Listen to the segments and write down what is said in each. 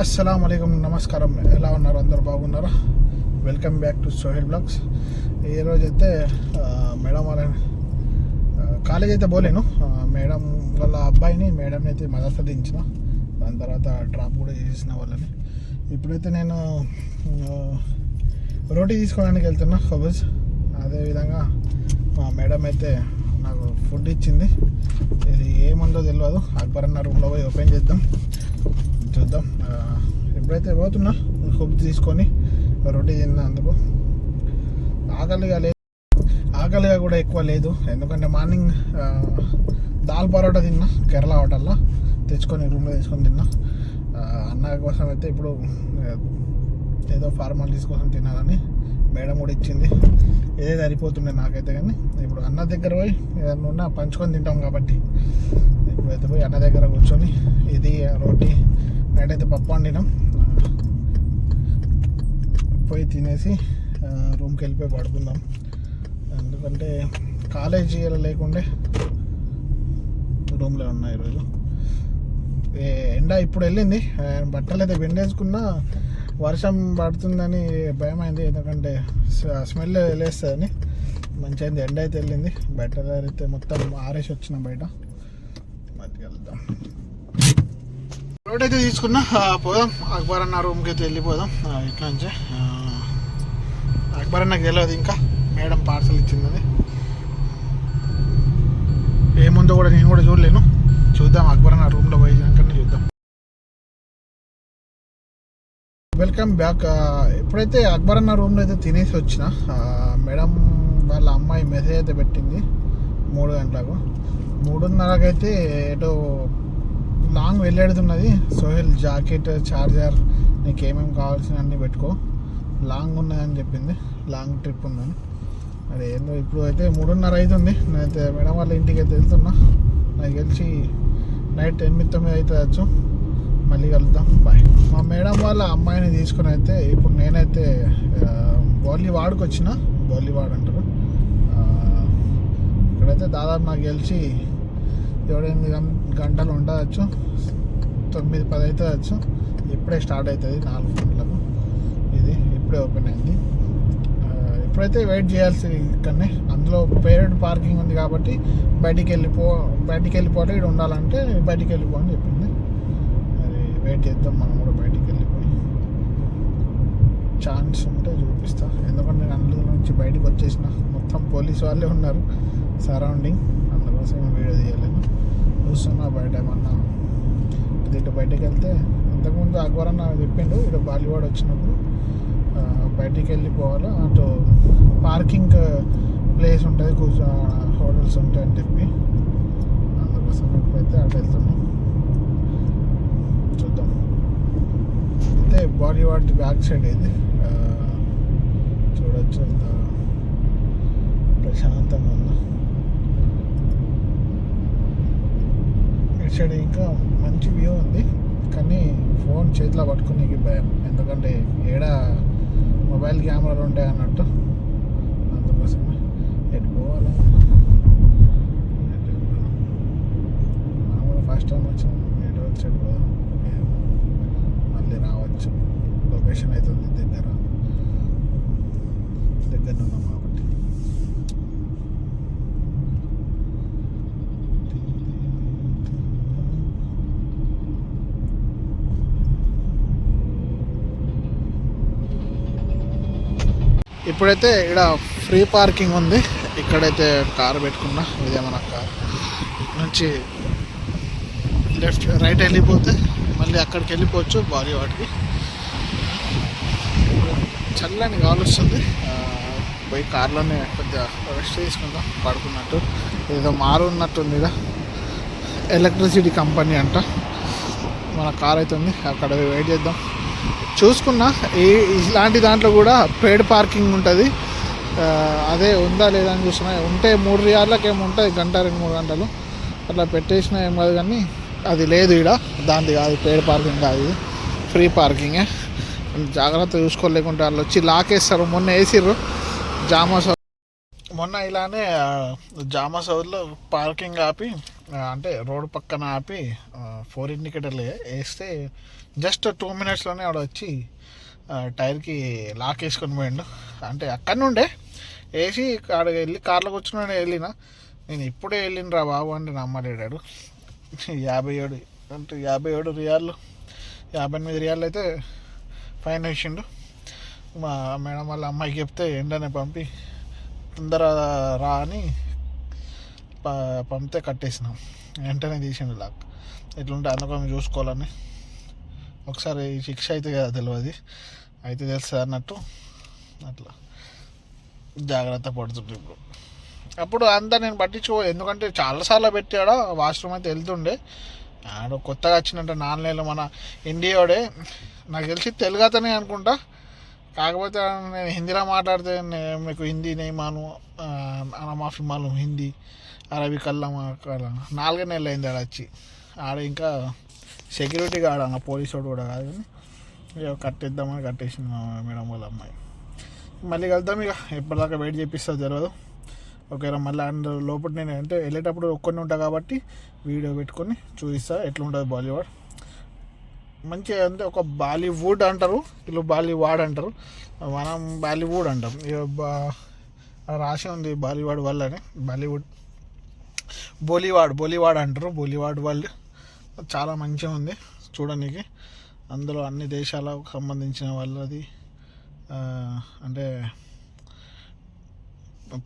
అస్సలాము అలైకుం, నమస్కారం. ఎలా ఉన్నారు? అందరు బాగున్నారా? Welcome back to Sohel blogs. ఈరోజైతే మేడం వాళ్ళ కాలేజ్ అయితే పోలేను. మేడం వాళ్ళ అబ్బాయిని మేడంని అయితే మదర్సా దించిన, దాని తర్వాత డ్రాప్ కూడా చేసిన వాళ్ళని. ఇప్పుడైతే నేను రోటీ తీసుకోవడానికి వెళ్తున్నా కబూజ్. అదేవిధంగా మా మేడం అయితే నాకు ఫుడ్ ఇచ్చింది. ఇది ఏముందో తెలియదు. అక్బర్ అన్న రూమ్లో పోయి ఓపెన్ చేద్దాం, చూద్దాం. ఎప్పుడైతే పోతున్నా ఫుడ్ తీసుకొని రొట్టి తిన్నందుకు ఆకలిగా కూడా ఎక్కువ లేదు. ఎందుకంటే మార్నింగ్ దాల్ పరోటా తిన్నా కేరళ హోటల్లో, తెచ్చుకొని రూమ్లో తీసుకొని తిన్నా. అన్న కోసం అయితే ఇప్పుడు ఏదో ఫార్మాలిటీస్ కోసం తినాలని మేడం కూడా ఇచ్చింది. ఏదే సరిపోతుండే నాకైతే. కానీ ఇప్పుడు అన్న దగ్గర పోయి ఏదన్నా ఉన్నా పంచుకొని తింటాం కాబట్టి ఇప్పుడైతే పోయి అన్న దగ్గర కూర్చొని ఇది రోటీ, నైట్ అయితే పప్పు వండినాం, పోయి తినేసి రూమ్కి వెళ్ళిపోయి పడుకుందాం. ఎందుకంటే కాలేజీ లేకుండే రూమ్లో ఉన్నాయి ఈరోజు. ఎండ ఇప్పుడు వెళ్ళింది. బట్టలు అయితే వెండేసుకున్నా వర్షం పడుతుందని భయం అయింది, ఎందుకంటే స్మెల్ వెళ్ళేస్తుందని. మంచిగా ఎండ అయితే వెళ్ళింది. బట్టలు అయితే మొత్తం ఆరేసి వచ్చిన బయట. మధ్య వెళ్దాం. రోడ్ అయితే తీసుకున్నా, పోదాం. అక్బర్ అన్న రూమ్కి అయితే వెళ్ళిపోదాం. ఇట్లా నుంచే అక్బర్ అన్నకి తెలియదు ఇంకా మేడం పార్సల్ ఇచ్చిందని. ఏముందో కూడా నేను కూడా చూడలేను. చూద్దాం, అక్బర్ అన్న రూమ్లో పోయినాకనే చూద్దాం. Welcome back. ఎప్పుడైతే అక్బర్ అన్న రూమ్లో అయితే తినేసి వచ్చిన, మేడం వాళ్ళ అమ్మాయి మెసేజ్ అయితే పెట్టింది 3 గంటలకు. 3:30కి అయితే ఏటో లాంగ్ వెళ్ళేడుతున్నది. సోహెల్ జాకెట్, చార్జర్, నీకు ఏమేమి కావాల్సిన అన్నీ పెట్టుకో, లాంగ్ ఉన్నదని చెప్పింది. లాంగ్ ట్రిప్ ఉందని. అది ఏందో ఇప్పుడు అయితే 3:30 అవుతుంది. నేనైతే మేడం వాళ్ళ ఇంటికి అయితే వెళ్తున్నా. నాకు తెలిసి నైట్ 8-9 అవుతుంది. మళ్ళీ కలుద్దాం. బాయ్. మా మేడం వాళ్ళ అమ్మాయిని తీసుకుని అయితే ఇప్పుడు నేనైతే బోర్లీవాడ్కి వచ్చిన. బోర్లీవాడ్ అంటారు. ఇక్కడైతే దాదాపు నాకు తెలిసి 7-8 గంటలు ఉండవచ్చు. 9-10 అవుతుంది. ఇప్పుడే స్టార్ట్ అవుతుంది 4 గంటలకు. ఇది ఇప్పుడే ఓపెన్ అయింది. ఇప్పుడైతే వెయిట్ చేయాల్సి ఇక్కడనే. అందులో పేరెడ్ పార్కింగ్ ఉంది కాబట్టి బయటికి వెళ్ళిపోవాలి. ఇక్కడ ఉండాలంటే బయటికి వెళ్ళిపో అని చెప్పింది. మరి వెయిట్ చేద్దాం. మనం కూడా బయటికి వెళ్ళిపోయి ఛాన్స్ ఉంటే చూపిస్తా. ఎందుకంటే నేను అందులో నుంచి బయటకు వచ్చేసిన. మొత్తం పోలీసు వాళ్ళే ఉన్నారు సరౌండింగ్, అందుకోసం వీడియో తీయలేను. చూస్తున్నా బయట ఏమన్నా ఇటు బయటికి వెళ్తే. ఇంతకుముందు అక్బర్ అన్న చెప్పిండు ఇటు బాలీవుడ్ వచ్చినప్పుడు బయటికి వెళ్ళిపోవాలి, అటు పార్కింగ్ ప్లేస్ ఉంటుంది, హోటల్స్ ఉంటాయి అని చెప్పి. అందుకోసం ఇప్పుడైతే అటు వెళ్తున్నాం. చూద్దాం. అయితే బాలీవుడ్ బ్యాక్ సైడ్ ఇది చూడొచ్చు. ఎంత ప్రశాంతంగా ఉందా. ఇటు సైడ్ ఇంకా మంచి వ్యూ ఉంది, కానీ ఫోన్ చేతిలో పట్టుకునేకి భయం. ఎందుకంటే ఏడ మొబైల్ కెమెరాలు ఉంటాయి అన్నట్టు. అందుకోసమే ఎటు పోవాలా. మనం కూడా ఫస్ట్ టైం వచ్చాం. ఎటు వచ్చి ఎటు పోదాం. మళ్ళీ రావచ్చు. లొకేషన్ అయితే ఉంది దగ్గర ఉన్నాం కాబట్టి. ఇప్పుడైతే ఇక్కడ ఫ్రీ పార్కింగ్ ఉంది. ఇక్కడైతే కారు పెట్టుకున్నా. ఇదే మన కారు. ఇక్కడ నుంచి రైట్ వెళ్ళిపోతే మళ్ళీ అక్కడికి వెళ్ళిపోవచ్చు బాలీవుడ్కి. చల్లని గాలి వస్తుంది. పోయి కార్లోనే కొద్దిగా రెస్ట్ తీసుకుందాం పడుకున్నట్టు. ఏదో ఉన్నట్టుంది. ఇక్కడ ఎలక్ట్రిసిటీ కంపెనీ అంట. మన కార్ అయితే ఉంది, అక్కడ వెయిట్ చేద్దాం. చూసుకున్నా ఇలాంటి దాంట్లో కూడా పెయిడ్ పార్కింగ్ ఉంటుంది. అదే ఉందా లేదా అని చూస్తున్నా. ఉంటే 3 రియాళ్ళకి ఏమి ఉంటుంది, 1-2-3 గంటలు అట్లా పెట్టేసినా ఏం కాదు. కానీ అది లేదు ఇక్కడ. దానిది కాదు, పెయిడ్ పార్కింగ్ కాదు, ఇది ఫ్రీ పార్కింగే. జాగ్రత్త చూసుకోలేకుంటే వాళ్ళు వచ్చి లాకేస్తారు. మొన్న వేసిర్రు జామా సౌద్. మొన్న ఇలానే జామా సౌద్లో పార్కింగ్ ఆపి అంటే రోడ్డు పక్కన ఆపి 4 ఇండికేటర్లు వేస్తే జస్ట్ 2 మినిట్స్లోనే ఆడ వచ్చి టైర్కి లాక్ వేసుకొని పోయిండు. అంటే అక్కడి నుండే వేసి ఆడ వెళ్ళి కార్లో కూర్చుని వెళ్ళిన, నేను ఇప్పుడే వెళ్ళినరా బాబు అంటే నమ్మలేడాడు. 57 అంటే 57 రియాళ్ళు, 58 రియాళ్ళు అయితే ఫైన్ వేసిండు. మా మేడం వాళ్ళ అమ్మాయికి చెప్తే ఎండనే పంపి తొందర రా అని పంపితే కట్టేసినాం. వెంటనే తీసిండు లాక్. ఎట్లుంటే అందుకని చూసుకోవాలని. ఒకసారి శిక్ష అయితే కదా తెలియదు, అయితే తెలుస్తుంది అన్నట్టు అట్లా జాగ్రత్త పడుతుండే. ఇప్పుడు అప్పుడు అంతా నేను పట్టించుకో, ఎందుకంటే చాలాసార్లు పెట్టాడా వాష్రూమ్ అయితే వెళ్తుండే. ఆడ కొత్తగా వచ్చినట్టు నాన్నలేళ్ళు మన ఇండియాడే, నాకు తెలిసి తెలుగు అతనే అనుకుంటా. కాకపోతే నేను హిందీలో మాట్లాడితే మీకు హిందీ నేమాను మాఫీ మాలు హిందీ అరబీ కల్లా 4 నెలలు అయింది ఆడ వచ్చి. ఆడ ఇంకా సెక్యూరిటీ గార్డ్ అన్న, పోలీసు వాడు కూడా కాదు, కానీ ఇక కట్టేద్దామని కట్టేసింది మా మేడం వాళ్ళ అమ్మాయి. మళ్ళీ కలుద్దాం ఇక, ఎప్పటిదాకా వెయిట్ చేపిస్తుంది తెలియదు. ఒకవేళ మళ్ళీ అండ్ లోపల నేను అంటే వెళ్ళేటప్పుడు ఒక్కడిని ఉంటా కాబట్టి వీడియో పెట్టుకొని చూపిస్తా ఎట్లుంటుంది బాలీవుడ్. మంచిగా అంటే ఒక బాలీవుడ్ అంటారు, వీళ్ళు బాలీవుడ్ అంటారు, మనం బాలీవుడ్ అంటాం. రాసి ఉంది బాలీవుడ్ వల్లనే, బాలీవుడ్ బోలీవాడ్ అంటారు. బోలీవాడ్ వరల్డ్ చాలా మంచిగా ఉంది చూడడానికి. అందులో అన్ని దేశాలకు సంబంధించిన వాళ్ళది అంటే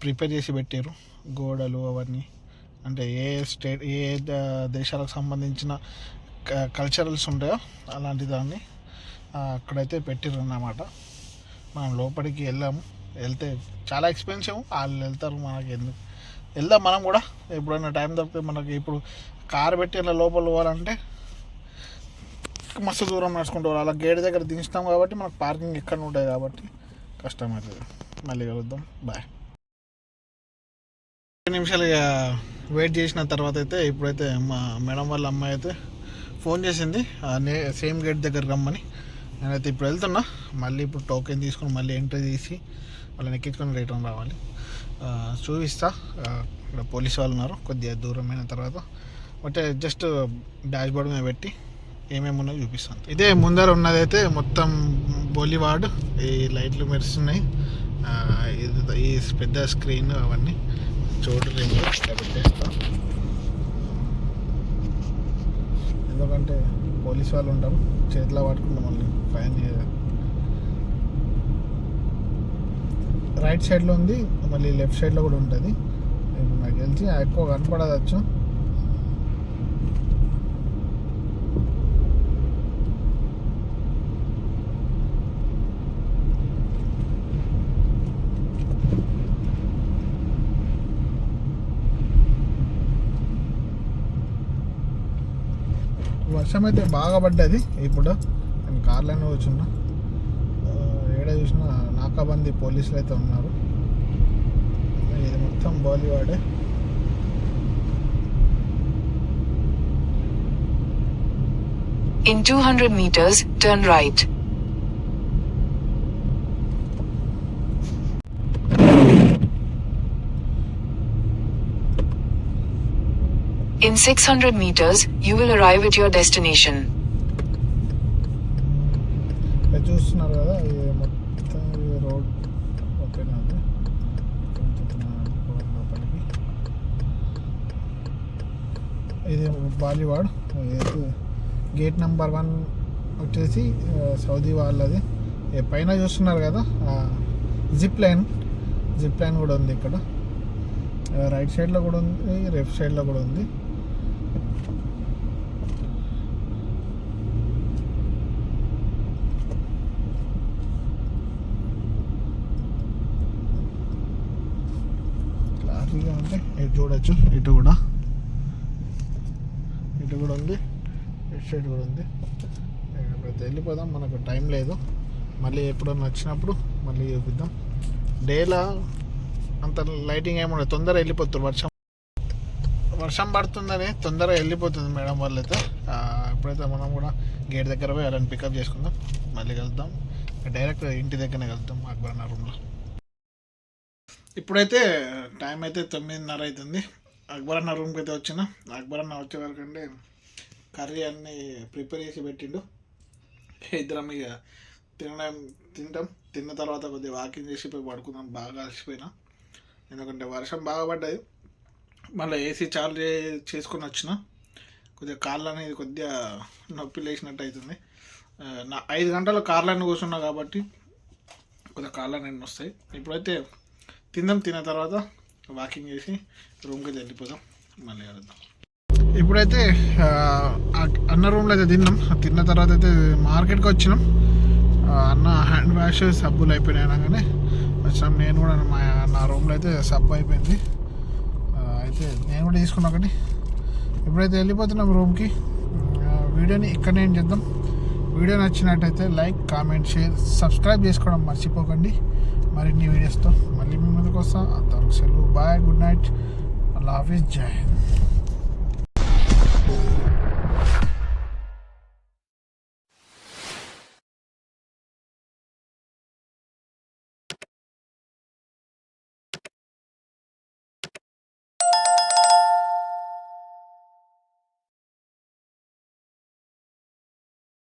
ప్రిపేర్ చేసి పెట్టారు గోడలు అవన్నీ. అంటే ఏ స్టేట్ ఏ దేశాలకు సంబంధించిన కల్చరల్స్ ఉంటాయో అలాంటి దాన్ని అక్కడైతే పెట్టారు అన్నమాట. మనం లోపలికి వెళ్తే చాలా ఎక్స్పెన్సివ్, వాళ్ళు వెళ్తారు, మనకి ఎందుకు వెళ్దాం మనం కూడా ఎప్పుడైనా టైం దొరికితే. మనకి ఇప్పుడు కారు పెట్టి ఇలా లోపల పోవాలంటే మస్తు దూరం నడుచుకుంటూ పోవాలి. అలా గేట్ దగ్గర దించుతాం కాబట్టి మనకు పార్కింగ్ ఎక్కడ ఉంటాయి కాబట్టి కష్టమవుతుంది. మళ్ళీ కలుద్దాం, బాయ్. 2 నిమిషాలు వెయిట్ చేసిన తర్వాత అయితే ఇప్పుడైతే మా మేడం వాళ్ళ అమ్మాయి అయితే ఫోన్ చేసింది సేమ్ గేట్ దగ్గర రమ్మని. నేనైతే ఇప్పుడు వెళ్తున్నా. మళ్ళీ ఇప్పుడు టోకెన్ తీసుకొని మళ్ళీ ఎంట్రీ తీసి వాళ్ళని ఎక్కించుకొని రిటర్న్ రావాలి. చూపిస్తా, ఇక్కడ పోలీసు వాళ్ళు ఉన్నారు. కొద్దిగా దూరమైన తర్వాత అంటే జస్ట్ డాష్ బోర్డ్ మీద పెట్టి ఏమేమి ఉన్నాయో చూపిస్తాను. ఇదే ముందర ఉన్నదైతే మొత్తం బాలీవుడ్. ఈ లైట్లు మెరుస్తున్నాయి, ఈ పెద్ద స్క్రీన్ అవన్నీ చూడలేదు. ఇట్లా పెట్టేస్తా, ఎందుకంటే పోలీసు వాళ్ళు ఉంటారు, చేతిలో పట్టుకుంటాం మళ్ళీ ఫైన్. రైట్ సైడ్లో ఉంది, మళ్ళీ లెఫ్ట్ సైడ్లో కూడా ఉంటుంది. ఇప్పుడు నాకు తెలిసి ఎక్కువ కనపడవచ్చు. వర్షం అయితే బాగా పడ్డది. ఇప్పుడు నేను కార్లోనే కూర్చున్నా, ఏడ చూసినా నాకాబందీ పోలీసులు అయితే ఉన్నారు. ఇది మొత్తం బాలీవుడే. In 200 meters, turn right. In 600 meters, you will arrive at your destination. చూస్తున్నారు కదా, ఇది మొత్తం రోడ్ ఓకేనా. లోపలికి ఇది బాలీవుడ్. గేట్ నెంబర్ 1 వచ్చేసి సౌదీ వాళ్ళది. పైన చూస్తున్నారు కదా జిప్ లైన్ కూడా ఉంది ఇక్కడ. రైట్ సైడ్లో కూడా ఉంది, లెఫ్ట్ సైడ్లో కూడా ఉంది. క్లారిటీగా అంటే ఇటు చూడొచ్చు, ఇటు కూడా ఉంది, ఇటు సైడ్ కూడా ఉంది. వెళ్ళిపోదాం, మనకు టైం లేదు. మళ్ళీ ఎప్పుడన్నా వచ్చినప్పుడు మళ్ళీ చూపిద్దాం. డేలా అంత లైటింగ్ ఏముండదు, తొందరగా వెళ్ళిపోతుంది. వర్షం పడుతుందని తొందరగా వెళ్ళిపోతుంది మేడం వాళ్ళైతే. ఎప్పుడైతే మనం కూడా గేట్ దగ్గర పోయి వాళ్ళని పికప్ చేసుకుందాం. మళ్ళీ కలుద్దాం, డైరెక్ట్ ఇంటి దగ్గరనే కలుద్దాం అక్బర్ అన్న రూమ్లో. ఇప్పుడైతే టైం అయితే 9:30 అవుతుంది. అక్బర్ అన్న రూమ్కి అయితే వచ్చిన. అక్బర్ అన్న వచ్చే వరకు అంటే కర్రీ అన్నీ ప్రిపేర్ చేసి పెట్టిండు. ఇద్దరం ఇక తింటాం. తిన్న తర్వాత కొద్దిగా వాకింగ్ చేసి పోయి పడుకుందాం. బాగా అలసిపోయినా, ఎందుకంటే వర్షం బాగా పడ్డది. మళ్ళీ ఏసీ చాలు చేసుకొని వచ్చిన. కొద్దిగా కాళ్ళు అనేది కొద్దిగా నొప్పి లేచినట్టు అవుతుంది. 5 గంటలు కార్లన్నీ కూర్చున్నా కాబట్టి కొద్దిగా కాళ్ళు అనేవి వస్తాయి. ఇప్పుడైతే తిన్న తర్వాత వాకింగ్ చేసి రూమ్కి వెళ్ళిపోదాం. మళ్ళీ కలుద్దాం. ఇప్పుడైతే అన్న రూమ్లో అయితే తిన్న తర్వాత అయితే మార్కెట్కి వచ్చినాం. అన్న హ్యాండ్ వాష్ సబ్బులు అయిపోయినాయి అనగానే వచ్చినాం. నేను కూడా నా రూమ్లో అయితే సబ్బు అయిపోయింది. అయితే నేను కూడా తీసుకున్నా ఒకటి. ఇప్పుడైతే వెళ్ళిపోతున్నాం రూమ్కి. వీడియోని ఇక్కడ నేను చేద్దాం. వీడియో నచ్చినట్టయితే లైక్, కామెంట్, షేర్, సబ్స్క్రైబ్ చేసుకోవడం మర్చిపోకండి. మరిన్ని వీడియోస్తో మళ్ళీ మీ ముందుకు వస్తాం. అంతవరకు సెలవు. బాయ్, గుడ్ నైట్, అల్లా హాఫీజ్, జై హింద్.